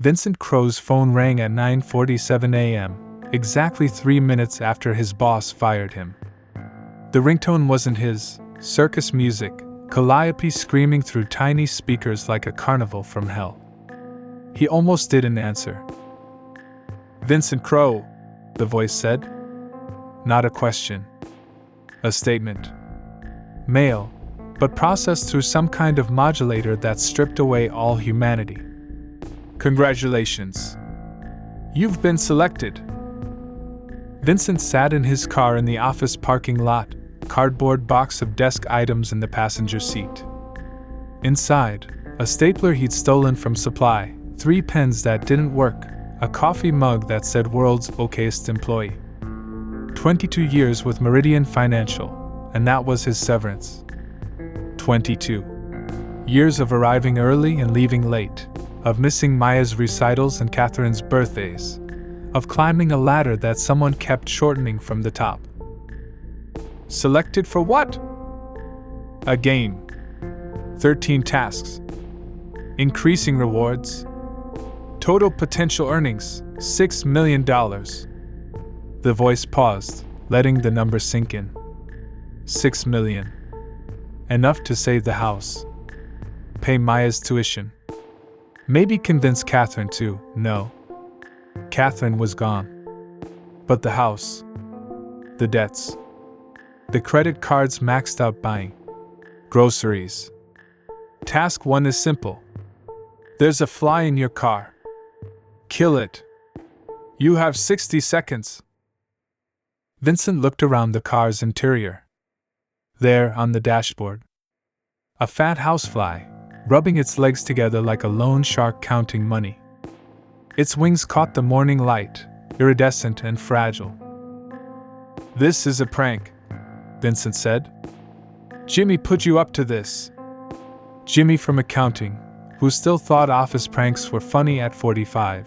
Vincent Crow's phone rang at 9:47 a.m., exactly 3 minutes after his boss fired him. The ringtone wasn't his, circus music, calliope screaming through tiny speakers like a carnival from hell. He almost didn't answer. "Vincent Crow," the voice said. Not a question. A statement. Mail, but processed through some kind of modulator that stripped away all humanity. "Congratulations. You've been selected." Vincent sat in his car in the office parking lot, cardboard box of desk items in the passenger seat. Inside, a stapler he'd stolen from Supply, 3 pens that didn't work, a coffee mug that said "World's Okayest Employee." 22 years with Meridian Financial, and that was his severance. 22 years of arriving early and leaving late, of missing Maya's recitals and Catherine's birthdays, of climbing a ladder that someone kept shortening from the top. Selected for what? A game. 13 tasks. Increasing rewards. Total potential earnings, $6 million. The voice paused, letting the number sink in. 6 million. Enough to save the house. Pay Maya's tuition. Maybe convince Catherine to, no. Catherine was gone. But the house. The debts. The credit cards maxed out buying. Groceries. Task 1 is simple. There's a fly in your car. Kill it. You have 60 seconds. Vincent looked around the car's interior. There, on the dashboard, a fat housefly, rubbing its legs together like a loan shark counting money. Its wings caught the morning light, iridescent and fragile. "This is a prank," Vincent said. "Jimmy put you up to this." Jimmy from accounting, who still thought office pranks were funny at 45.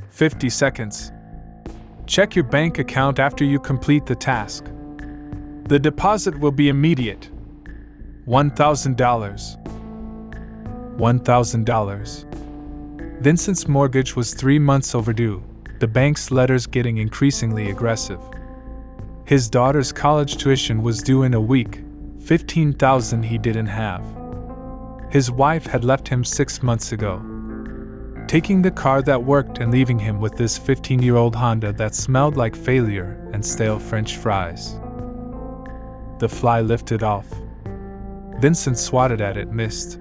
50 seconds. Check your bank account after you complete the task. The deposit will be immediate. $1,000. $1,000. Vincent's mortgage was 3 months overdue, the bank's letters getting increasingly aggressive. His daughter's college tuition was due in a week, $15,000 he didn't have. His wife had left him 6 months ago, taking the car that worked and leaving him with this 15-year-old Honda that smelled like failure and stale French fries. The fly lifted off. Vincent swatted at it, missed.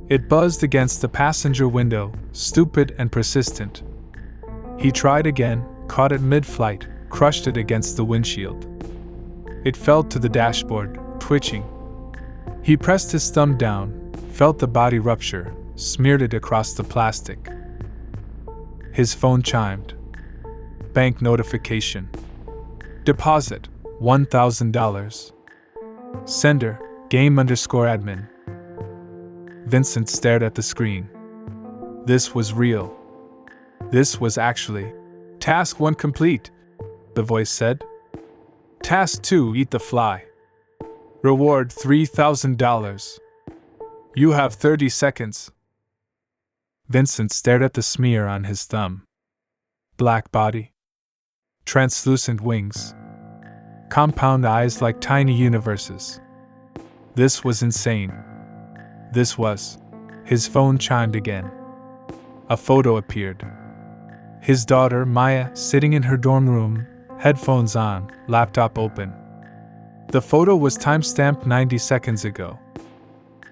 It buzzed against the passenger window, stupid and persistent. He tried again, caught it mid-flight, crushed it against the windshield. It fell to the dashboard, twitching. He pressed his thumb down, felt the body rupture, smeared it across the plastic. His phone chimed. Bank notification. Deposit, $1,000. Sender, game_admin. Vincent stared at the screen. This was real. This was actually. Task 1 complete, the voice said. Task 2, eat the fly. Reward $3,000. You have 30 seconds. Vincent stared at the smear on his thumb. Black body. Translucent wings. Compound eyes like tiny universes. This was insane. This was. His phone chimed again. A photo appeared. His daughter, Maya, sitting in her dorm room, headphones on, laptop open. The photo was time-stamped 90 seconds ago.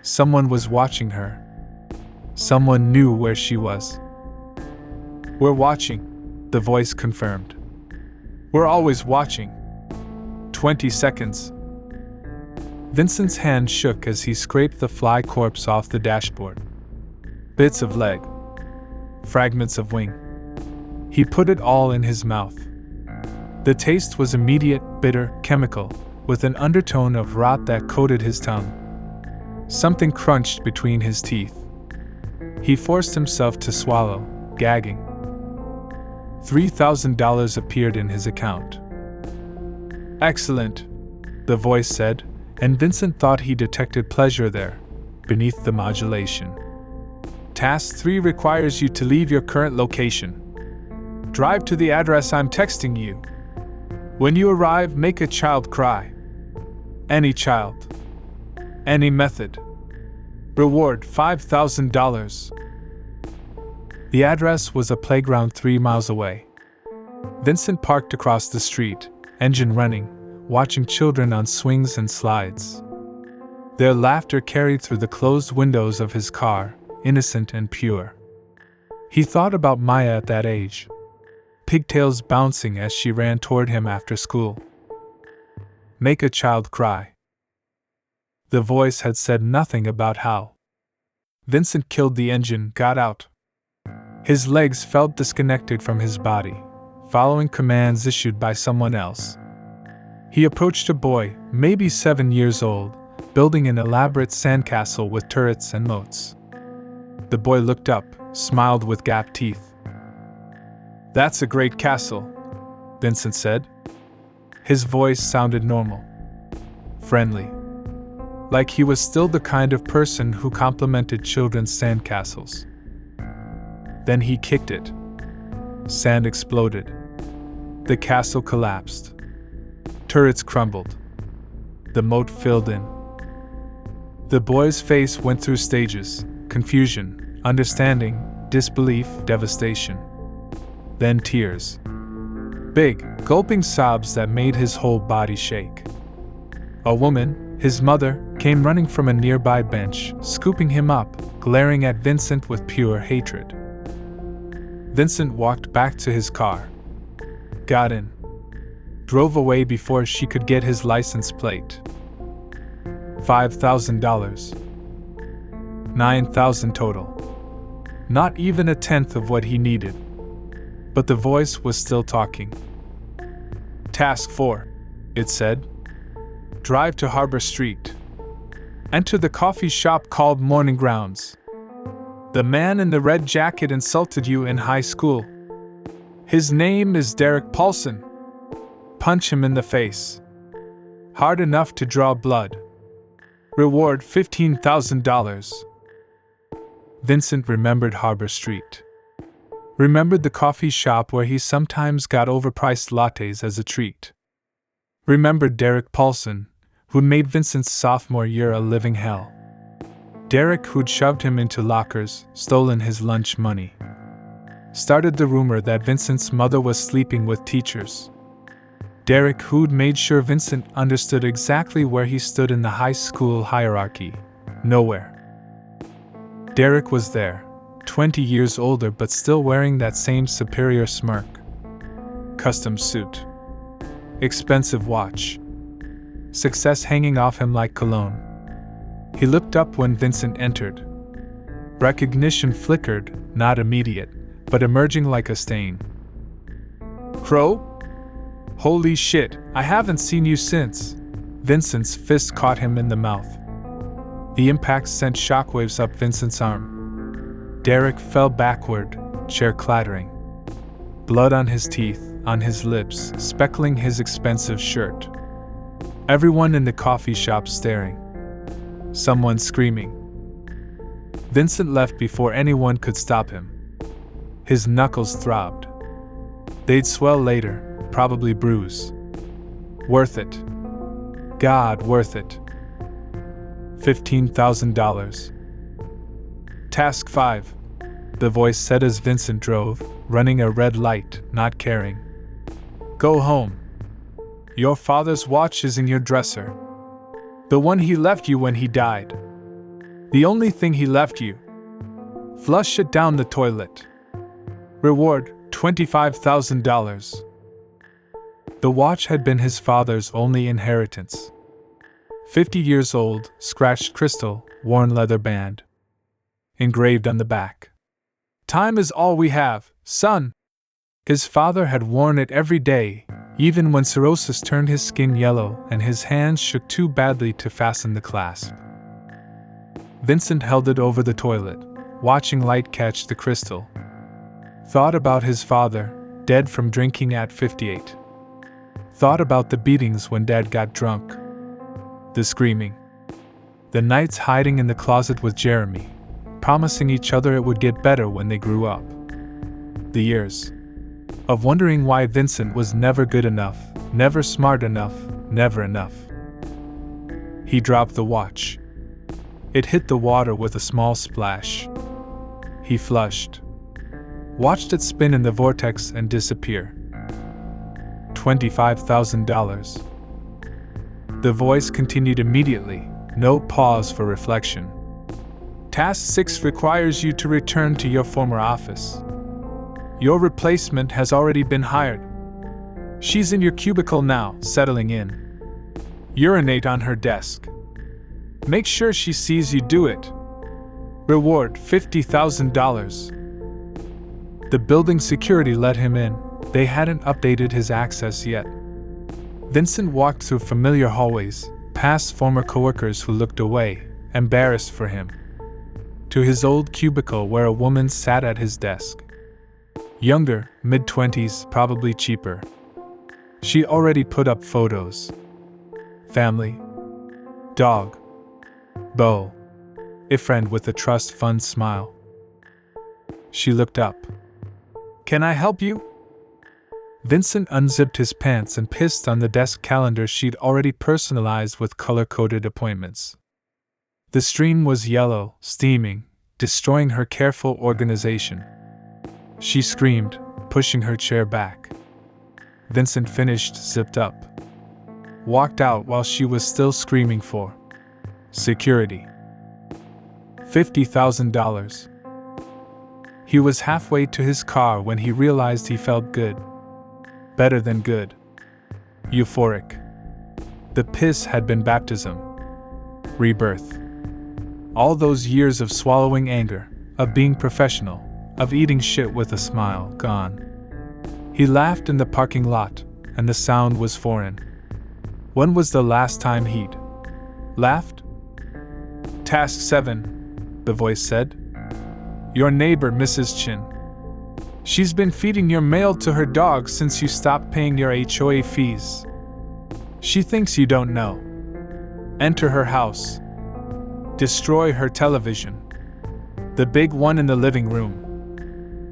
Someone was watching her. Someone knew where she was. We're watching, the voice confirmed. We're always watching. 20 seconds. Vincent's hand shook as he scraped the fly corpse off the dashboard. Bits of leg. Fragments of wing. He put it all in his mouth. The taste was immediate, bitter, chemical, with an undertone of rot that coated his tongue. Something crunched between his teeth. He forced himself to swallow, gagging. $3,000 appeared in his account. Excellent, the voice said, and Vincent thought he detected pleasure there, beneath the modulation. Task 3 requires you to leave your current location. Drive to the address I'm texting you. When you arrive, make a child cry. Any child. Any method. Reward $5,000. The address was a playground 3 miles away. Vincent parked across the street, engine running, watching children on swings and slides. Their laughter carried through the closed windows of his car, innocent and pure. He thought about Maya at that age, pigtails bouncing as she ran toward him after school. Make a child cry. The voice had said nothing about how. Vincent killed the engine, got out. His legs felt disconnected from his body, following commands issued by someone else. He approached a boy, maybe 7 years old, building an elaborate sandcastle with turrets and moats. The boy looked up, smiled with gapped teeth. "That's a great castle," Vincent said. His voice sounded normal, friendly, like he was still the kind of person who complimented children's sandcastles. Then he kicked it. Sand exploded. The castle collapsed. Turrets crumbled. The moat filled in. The boy's face went through stages: confusion, understanding, disbelief, devastation. Then tears. Big, gulping sobs that made his whole body shake. A woman, his mother, came running from a nearby bench, scooping him up, glaring at Vincent with pure hatred. Vincent walked back to his car. Got in. Drove away before she could get his license plate. $5,000. $9,000 total. Not even a tenth of what he needed. But the voice was still talking. Task 4, it said. Drive to Harbor Street. Enter the coffee shop called Morning Grounds. The man in the red jacket insulted you in high school. His name is Derek Paulson. Punch him in the face. Hard enough to draw blood. Reward $15,000. Vincent remembered Harbor Street. Remembered the coffee shop where he sometimes got overpriced lattes as a treat. Remembered Derek Paulson, who'd made Vincent's sophomore year a living hell. Derek who'd shoved him into lockers, stolen his lunch money. Started the rumor that Vincent's mother was sleeping with teachers. Derek who'd made sure Vincent understood exactly where he stood in the high school hierarchy. Nowhere. Derek was there, 20 years older but still wearing that same superior smirk. Custom suit. Expensive watch. Success hanging off him like cologne. He looked up when Vincent entered. Recognition flickered, not immediate, but emerging like a stain. Crow? Holy shit, I haven't seen you since. Vincent's fist caught him in the mouth. The impact sent shockwaves up Vincent's arm. Derek fell backward, chair clattering. Blood on his teeth, on his lips, speckling his expensive shirt. Everyone in the coffee shop staring. Someone screaming. Vincent left before anyone could stop him. His knuckles throbbed. They'd swell later, probably bruise. Worth it. God, worth it. $15,000. Task 5, the voice said as Vincent drove, running a red light, not caring. Go home. Your father's watch is in your dresser. The one he left you when he died. The only thing he left you. Flush it down the toilet. Reward $25,000. The watch had been his father's only inheritance. 50 years old, scratched crystal, worn leather band. Engraved on the back. Time is all we have, son. His father had worn it every day, even when cirrhosis turned his skin yellow and his hands shook too badly to fasten the clasp. Vincent held it over the toilet, watching light catch the crystal. Thought about his father, dead from drinking at 58. Thought about the beatings when Dad got drunk. The screaming. The nights hiding in the closet with Jeremy, promising each other it would get better when they grew up. The years of wondering why Vincent was never good enough, never smart enough, never enough. He dropped the watch. It hit the water with a small splash. He flushed, watched it spin in the vortex and disappear. $25,000. The voice continued immediately, no pause for reflection. Task 6 requires you to return to your former office. Your replacement has already been hired. She's in your cubicle now, settling in. Urinate on her desk. Make sure she sees you do it. Reward $50,000. The building security let him in. They hadn't updated his access yet. Vincent walked through familiar hallways, past former coworkers who looked away, embarrassed for him, to his old cubicle where a woman sat at his desk. Younger, mid-20s, probably cheaper. She already put up photos. Family. Dog. Beau. A friend with a trust fund smile. She looked up. Can I help you? Vincent unzipped his pants and pissed on the desk calendar she'd already personalized with color-coded appointments. The stream was yellow, steaming, destroying her careful organization. She screamed, pushing her chair back. Vincent finished, zipped up. Walked out while she was still screaming for security. $50,000. He was halfway to his car when he realized he felt good. Better than good. Euphoric. The piss had been baptism. Rebirth. All those years of swallowing anger, of being professional, of eating shit with a smile, gone. He laughed in the parking lot, and the sound was foreign. When was the last time he'd laughed? Task 7, the voice said. Your neighbor, Mrs. Chin. She's been feeding your mail to her dog since you stopped paying your HOA fees. She thinks you don't know. Enter her house. Destroy her television. The big one in the living room.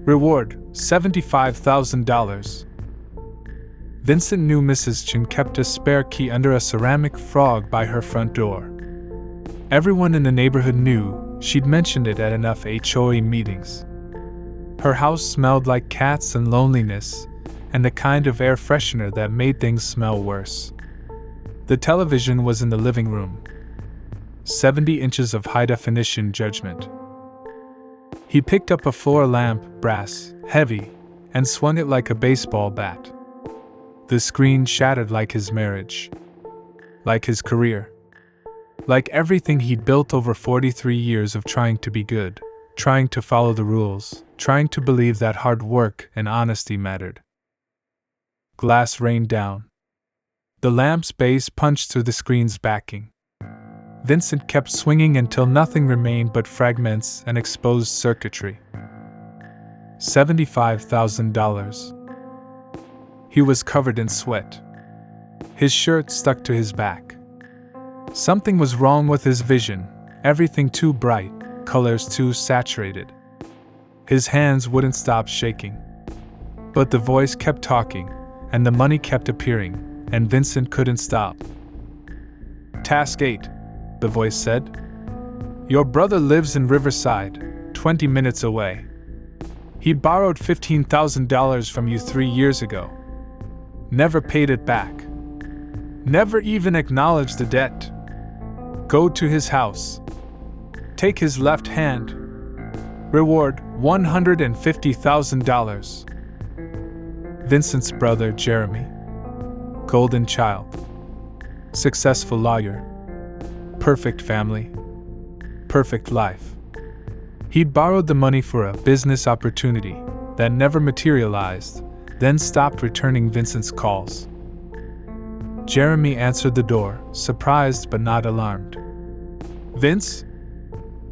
Reward, $75,000. Vincent knew Mrs. Chin kept a spare key under a ceramic frog by her front door. Everyone in the neighborhood knew she'd mentioned it at enough HOA meetings. Her house smelled like cats and loneliness, and the kind of air freshener that made things smell worse. The television was in the living room. 70 inches of high-definition judgment. He picked up a floor lamp, brass, heavy, and swung it like a baseball bat. The screen shattered like his marriage. Like his career. Like everything he'd built over 43 years of trying to be good, trying to follow the rules, trying to believe that hard work and honesty mattered. Glass rained down. The lamp's base punched through the screen's backing. Vincent kept swinging until nothing remained but fragments and exposed circuitry. $75,000. He was covered in sweat. His shirt stuck to his back. Something was wrong with his vision, everything too bright, colors too saturated. His hands wouldn't stop shaking. But the voice kept talking, and the money kept appearing, and Vincent couldn't stop. Task 8, the voice said. Your brother lives in Riverside, 20 minutes away. He borrowed $15,000 from you 3 years ago. Never paid it back. Never even acknowledged the debt. Go to his house. Take his left hand. Reward $150,000. Vincent's brother, Jeremy. Golden child. Successful lawyer. Perfect family. Perfect life. He'd borrowed the money for a business opportunity that never materialized, then stopped returning Vincent's calls. Jeremy answered the door, surprised but not alarmed. Vince?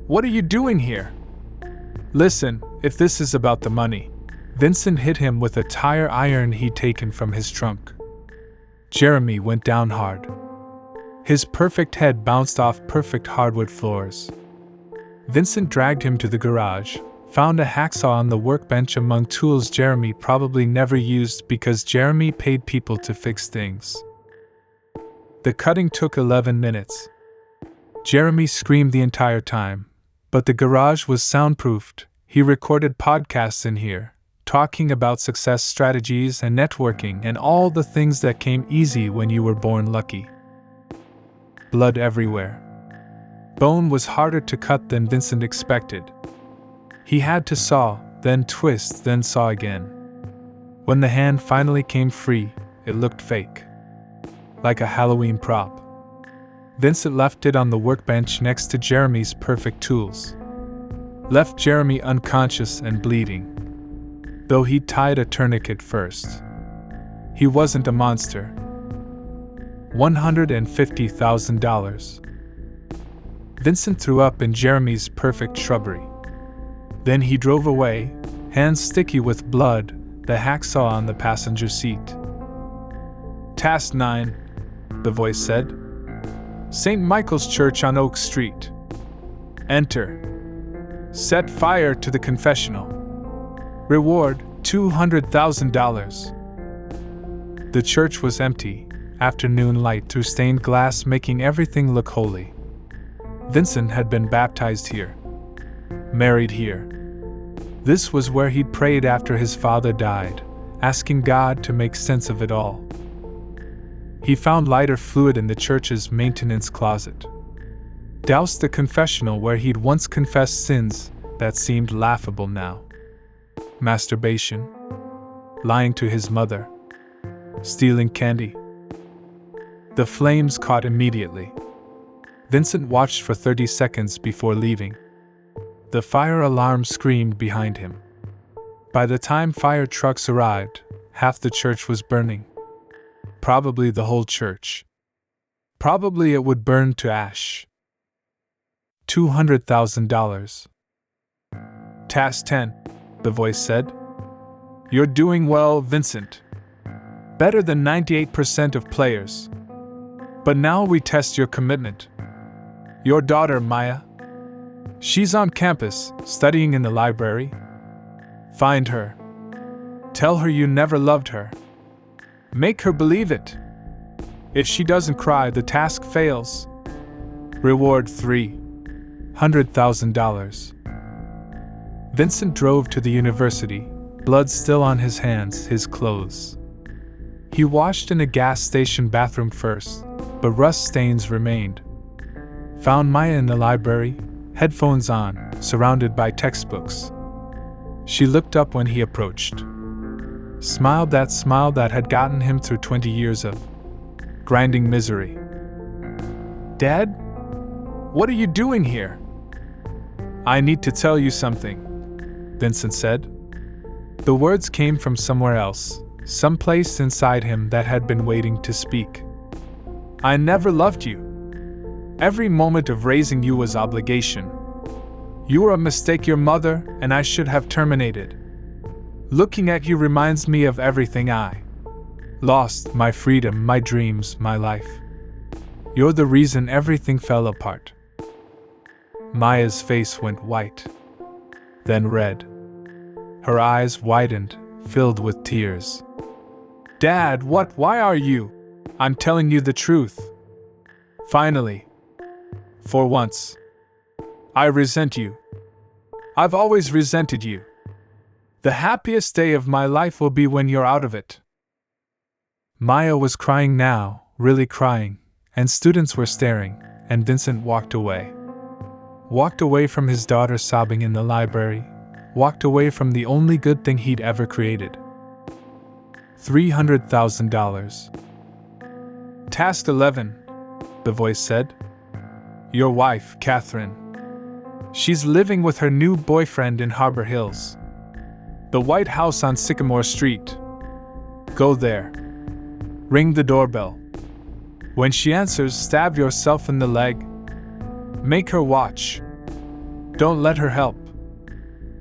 What are you doing here? Listen, if this is about the money. Vincent hit him with a tire iron he'd taken from his trunk. Jeremy went down hard. His perfect head bounced off perfect hardwood floors. Vincent dragged him to the garage, found a hacksaw on the workbench among tools Jeremy probably never used because Jeremy paid people to fix things. The cutting took 11 minutes. Jeremy screamed the entire time, but the garage was soundproofed. He recorded podcasts in here, talking about success strategies and networking and all the things that came easy when you were born lucky. Blood everywhere. Bone was harder to cut than Vincent expected. He had to saw, then twist, then saw again. When the hand finally came free, it looked fake. Like a Halloween prop. Vincent left it on the workbench next to Jeremy's perfect tools. Left Jeremy unconscious and bleeding. Though he'd tied a tourniquet first. He wasn't a monster. $150,000. Vincent threw up in Jeremy's perfect shrubbery. Then he drove away, hands sticky with blood, the hacksaw on the passenger seat. Task 9, the voice said. St. Michael's Church on Oak Street. Enter. Set fire to the confessional. Reward, $200,000. The church was empty, afternoon light through stained glass making everything look holy. Vincent had been baptized here. Married here. This was where he'd prayed after his father died, asking God to make sense of it all. He found lighter fluid in the church's maintenance closet. Doused the confessional where he'd once confessed sins that seemed laughable now. Masturbation. Lying to his mother. Stealing candy. The flames caught immediately. Vincent watched for 30 seconds before leaving. The fire alarm screamed behind him. By the time fire trucks arrived, half the church was burning. Probably the whole church. Probably it would burn to ash. $200,000. Task 10, the voice said. You're doing well, Vincent. Better than 98% of players. But now we test your commitment. Your daughter, Maya. She's on campus, studying in the library. Find her. Tell her you never loved her. Make her believe it. If she doesn't cry, the task fails. Reward $300,000. Vincent drove to the university, blood still on his hands, his clothes. He washed in a gas station bathroom first, but rust stains remained. Found Maya in the library, headphones on, surrounded by textbooks. She looked up when he approached. Smiled that smile that had gotten him through 20 years of grinding misery. Dad? What are you doing here? I need to tell you something, Vincent said. The words came from somewhere else, someplace inside him that had been waiting to speak. I never loved you. Every moment of raising you was obligation. You were a mistake your mother and I should have terminated. Looking at you reminds me of everything I lost, my freedom, my dreams, my life. You're the reason everything fell apart. Maya's face went white, then red. Her eyes widened, filled with tears. Dad, why are you? I'm telling you the truth. Finally. For once. I resent you. I've always resented you. The happiest day of my life will be when you're out of it. Maya was crying now, really crying, and students were staring, and Vincent walked away. Walked away from his daughter sobbing in the library, walked away from the only good thing he'd ever created. $300,000. Task 11, the voice said. Your wife, Catherine. She's living with her new boyfriend in Harbor Hills. The White House on Sycamore Street. Go there. Ring the doorbell. When she answers, stab yourself in the leg. Make her watch. Don't let her help.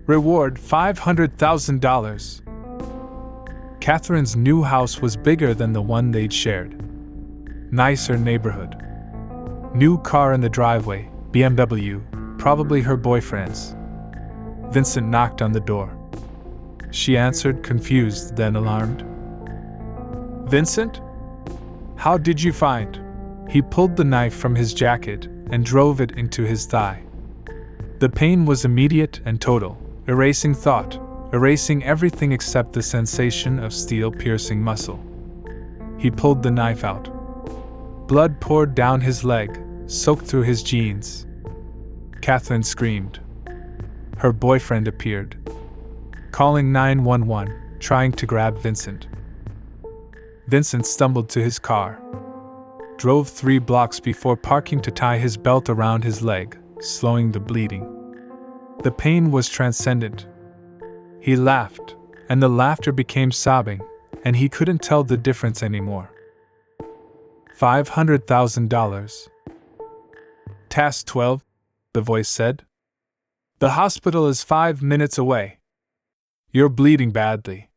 Reward $500,000. Catherine's new house was bigger than the one they'd shared. Nicer neighborhood. New car in the driveway, BMW, probably her boyfriend's. Vincent knocked on the door. She answered, confused, then alarmed. Vincent? How did you find? He pulled the knife from his jacket and drove it into his thigh. The pain was immediate and total, erasing thought, erasing everything except the sensation of steel-piercing muscle. He pulled the knife out. Blood poured down his leg, soaked through his jeans. Catherine screamed. Her boyfriend appeared, calling 911, trying to grab Vincent. Vincent stumbled to his car, drove 3 blocks before parking to tie his belt around his leg, slowing the bleeding. The pain was transcendent. He laughed, and the laughter became sobbing, and he couldn't tell the difference anymore. $500,000. Task 12, the voice said. The hospital is 5 minutes away. You're bleeding badly.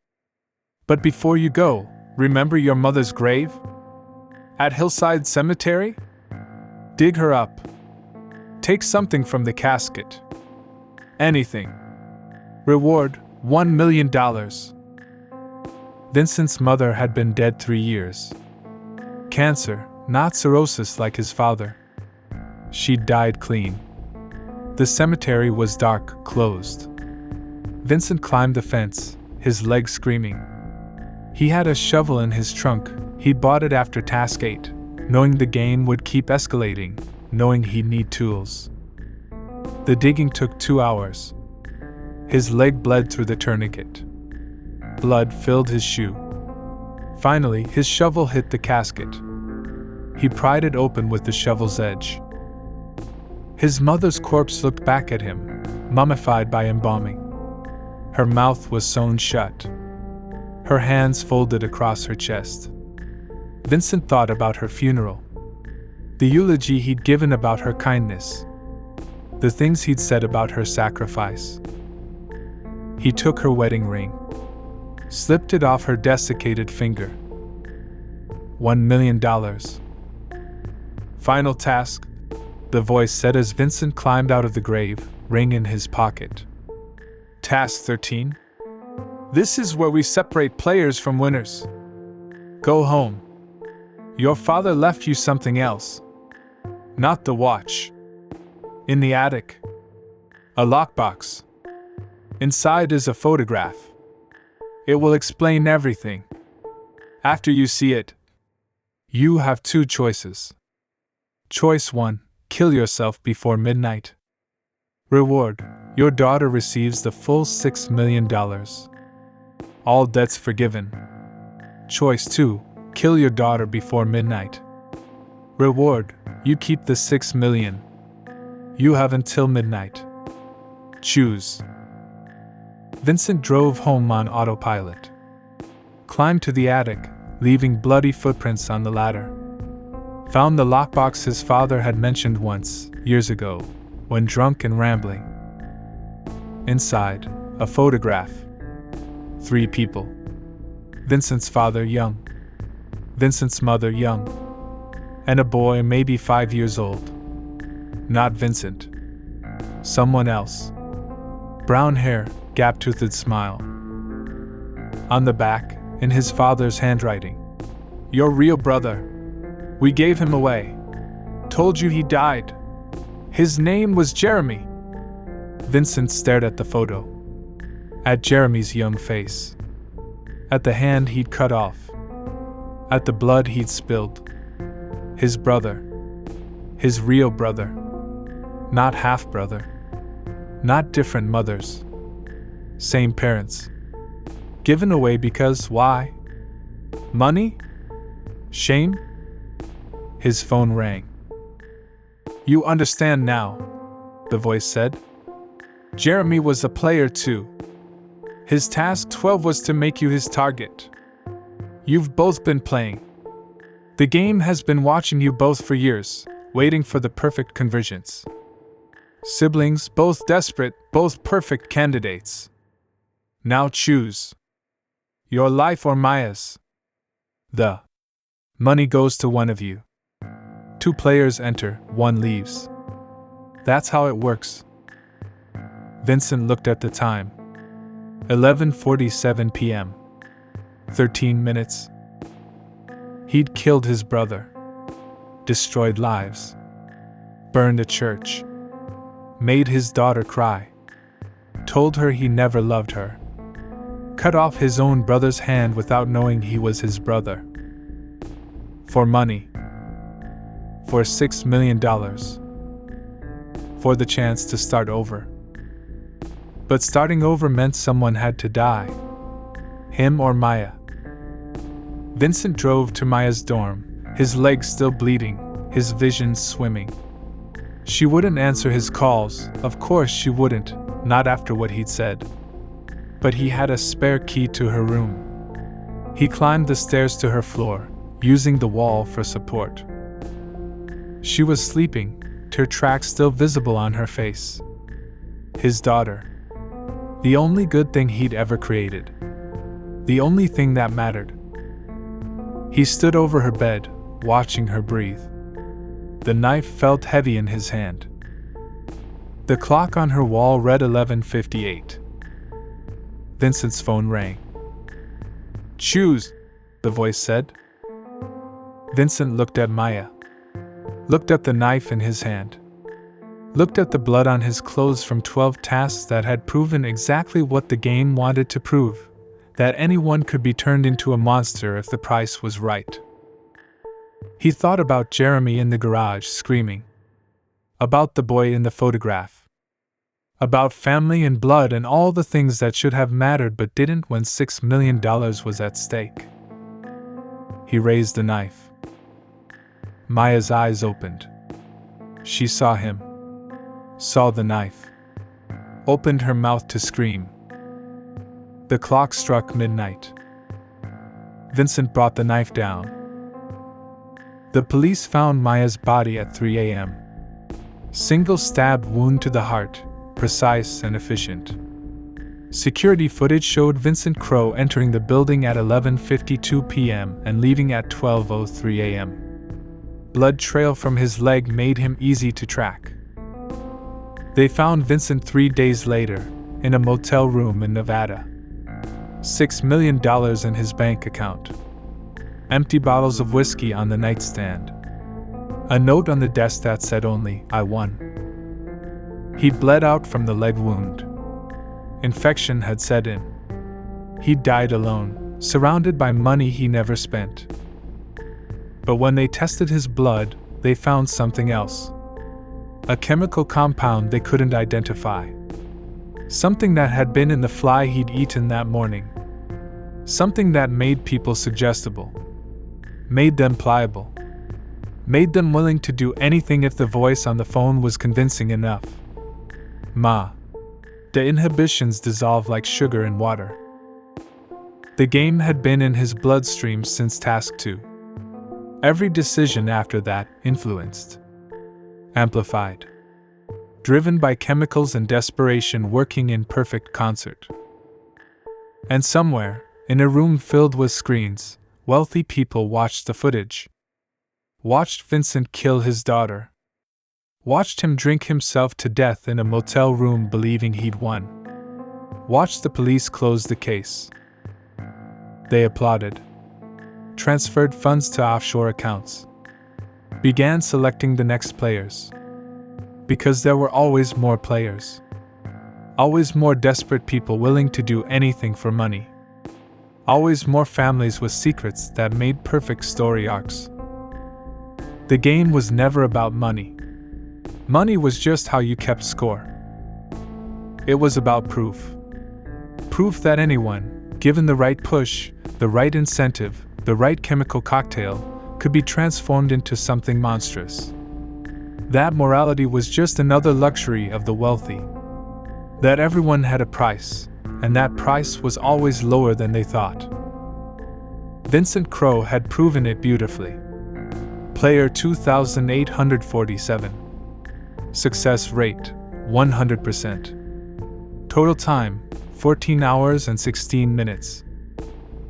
But before you go, remember your mother's grave? At Hillside Cemetery? Dig her up. Take something from the casket. Anything. Reward, $1 million. Vincent's mother had been dead 3 years. Cancer, not cirrhosis like his father. She died clean. The cemetery was dark, closed. Vincent climbed the fence, his legs screaming. He had a shovel in his trunk. He bought it after Task 8, knowing the game would keep escalating, knowing he'd need tools. The digging took 2 hours. His leg bled through the tourniquet. Blood filled his shoe. Finally, his shovel hit the casket. He pried it open with the shovel's edge. His mother's corpse looked back at him, mummified by embalming. Her mouth was sewn shut. Her hands folded across her chest. Vincent thought about her funeral. The eulogy he'd given about her kindness. The things he'd said about her sacrifice. He took her wedding ring, slipped it off her desiccated finger. $1 million. Final task, the voice said as Vincent climbed out of the grave, ring in his pocket. Task 13. This is where we separate players from winners. Go home. Your father left you something else. Not the watch. In the attic. A lockbox. Inside is a photograph. It will explain everything. After you see it, you have 2 choices. Choice 1, kill yourself before midnight. Reward, your daughter receives the full $6 million. All debts forgiven. Choice 2, kill your daughter before midnight. Reward, you keep the $6 million. You have until midnight. Choose. Vincent drove home on autopilot. Climbed to the attic, leaving bloody footprints on the ladder. Found the lockbox his father had mentioned once, years ago, when drunk and rambling. Inside, a photograph. 3 people. Vincent's father young. Vincent's mother young. And a boy maybe 5 years old. Not Vincent. Someone else. Brown hair, gap-toothed smile. On the back, in his father's handwriting. Your real brother. We gave him away. Told you he died. His name was Jeremy. Vincent stared at the photo. At Jeremy's young face. At the hand he'd cut off. At the blood he'd spilled. His brother. His real brother. Not half-brother. Not different mothers. Same parents. Given away because why? Money? Shame? His phone rang. You understand now, the voice said. Jeremy was a player too. His task 12 was to make you his target. You've both been playing. The game has been watching you both for years, waiting for the perfect convergence. Siblings, both desperate, both perfect candidates. Now choose. Your life or Maya's. The money goes to one of you. 2 players enter, 1 leaves. That's how it works. Vincent looked at the time. 11:47 p.m. 13 minutes. He'd killed his brother. Destroyed lives. Burned a church. Made his daughter cry. Told her he never loved her. Cut off his own brother's hand without knowing he was his brother. For money. For $6 million. For the chance to start over. But starting over meant someone had to die. Him or Maya. Vincent drove to Maya's dorm, his legs still bleeding, his vision swimming. She wouldn't answer his calls, of course she wouldn't, not after what he'd said. But he had a spare key to her room. He climbed the stairs to her floor, using the wall for support. She was sleeping, tear tracks still visible on her face. His daughter. The only good thing he'd ever created. The only thing that mattered. He stood over her bed, watching her breathe. The knife felt heavy in his hand. The clock on her wall read 11:58. Vincent's phone rang. "Choose," the voice said. Vincent looked at Maya. Looked at the knife in his hand. Looked at the blood on his clothes from 12 tasks that had proven exactly what the game wanted to prove, that anyone could be turned into a monster if the price was right. He thought about Jeremy in the garage screaming. About the boy in the photograph. About family and blood and all the things that should have mattered but didn't when $6 million was at stake. He raised the knife. Maya's eyes opened. She saw him. Saw the knife. Opened her mouth to scream. The clock struck midnight. Vincent brought the knife down. The police found Maya's body at 3 a.m. Single stab wound to the heart, precise and efficient. Security footage showed Vincent Crowe entering the building at 11:52 p.m. and leaving at 12:03 a.m. Blood trail from his leg made him easy to track. They found Vincent 3 days later, in a motel room in Nevada. $6 million in his bank account. Empty bottles of whiskey on the nightstand. A note on the desk that said only, "I won." He'd bled out from the leg wound. Infection had set in. He died alone, surrounded by money he never spent. But when they tested his blood, they found something else. A chemical compound they couldn't identify. Something that had been in the fly he'd eaten that morning. Something that made people suggestible. Made them pliable. Made them willing to do anything if the voice on the phone was convincing enough. Ma. The inhibitions dissolve like sugar in water. The game had been in his bloodstream since Task 2. Every decision after that influenced. Amplified. Driven by chemicals and desperation working in perfect concert. And somewhere, in a room filled with screens, wealthy people watched the footage. Watched Vincent kill his daughter. Watched him drink himself to death in a motel room believing he'd won. Watched the police close the case. They applauded. Transferred funds to offshore accounts. Began selecting the next players. Because there were always more players. Always more desperate people willing to do anything for money. Always more families with secrets that made perfect story arcs. The game was never about money. Money was just how you kept score. It was about proof. Proof that anyone, given the right push, the right incentive, the right chemical cocktail, could be transformed into something monstrous. That morality was just another luxury of the wealthy. That everyone had a price, and that price was always lower than they thought. Vincent Crowe had proven it beautifully. Player 2847. Success rate, 100%. Total time, 14 hours and 16 minutes.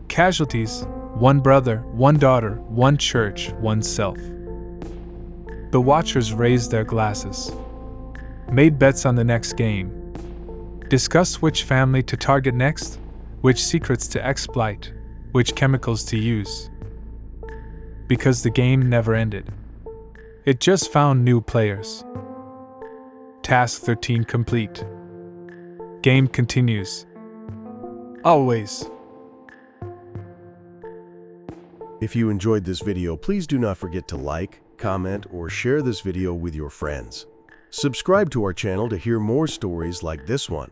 Casualties, 1 brother, 1 daughter, 1 church, 1 self. The watchers raised their glasses. Made bets on the next game. Discussed which family to target next, which secrets to exploit, which chemicals to use. Because the game never ended. It just found new players. Task 13 complete. Game continues. Always. If you enjoyed this video, please do not forget to like, comment, or share this video with your friends. Subscribe to our channel to hear more stories like this one.